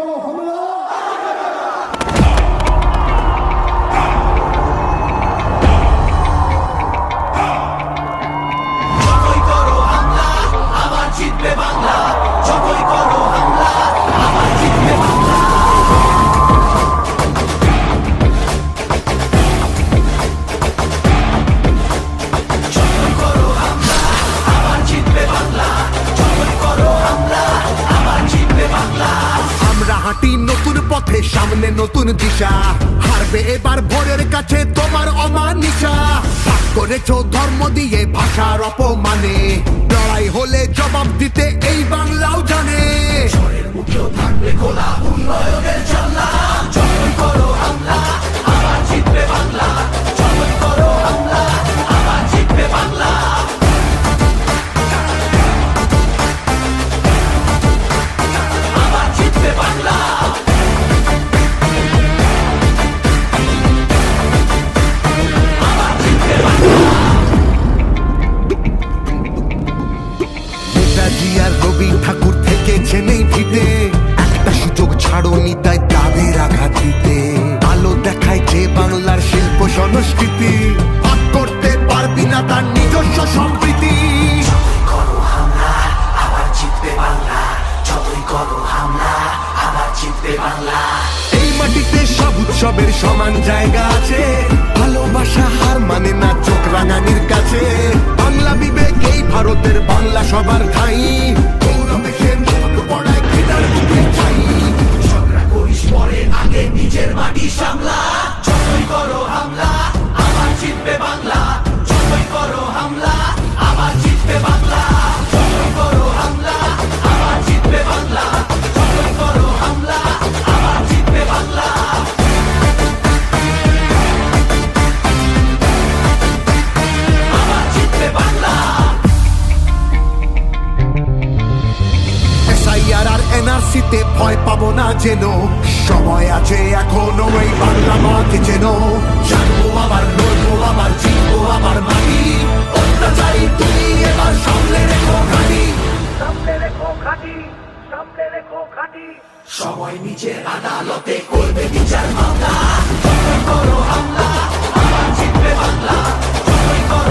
করো হামলা। যতই করো হামলা আবার জিতবে বাংলা, যতই করো হামলা আবার জিতবে বাংলা। যতই করো হামলা আবার জিতবে বাংলা, যতই করো হামলা আবার জিতবে বাংলা। আমরা হাঁটি নতুন পথে, সামনে নতুন দিশা, হারবে এবার ভোরের কাছে তোমার অমানিসা। ভাগ করেছো ধর্ম দিয়ে ভাষার অপমানে, লড়াই হলে জবাব দিতে এই বাংলাও জানে। চোরের মুখেও থাকবে খোলা উন্নয়নের জানলা, যতই করো হামলা আবার জিতবে বাংলা, যতই করো হামলা আবার জিতবে বাংলা। আবার জিতবে বাংলা। আবার জিতবে বাংলা। নেতাজি আর রবি ঠাকুর থেকেছেন এই ভিটে, একটা সুযোগ ছাড়োনি তাই তাদের আঘাত দিতে। আলো দেখায় যে বাংলার শিল্প সংস্কৃতি, ভাগ করতে পারবি না তার নিজস্ব সম্প্রীতি। যতই করো হামলা আবার জিতবে বাংলা, যতই করো হামলা আবার জিতবে বাংলা। এই মাটিতে সব উৎসবের সমান জায়গা আছে, ভালোবাসা হার মানে না চোখ রাঙানির কাছে। বাংলা বিবেক এই ভারতের, বাংলা সবার ঠাই, গৌরবেশের মুখ পড়ায় ঘৃণার বুকে ছাই। ঝগড়া করিস পরে, আগে নিজের মাটি সামলা। যতই করো হামলা আবার জিতবে বাংলা, যতই করো হামলা আবার জিতবে বাংলা, যতই করো হামলা আবার জিতবে বাংলা, যতই করো হামলা আবার জিতবে বাংলা। আবার জিতবে বাংলা। এসআইআর আর এনআরসিতে ভয় পাবো না যেন, সময় আছে এখনো এই বাংলা মাকে যেন। জানবো আবার, লড়বো আবার, জিতবো আবার মাটি। অত্যাচারী তুমি এবার সামলে রেখো ঘাটি, সামলে রেখো ঘাটি, সামলে রেখো ঘাটি। সময় নিজের আদালতে করবে বিচার মামলা, যতই করো হামলা আবার জিতবে বাংলা, যতই করো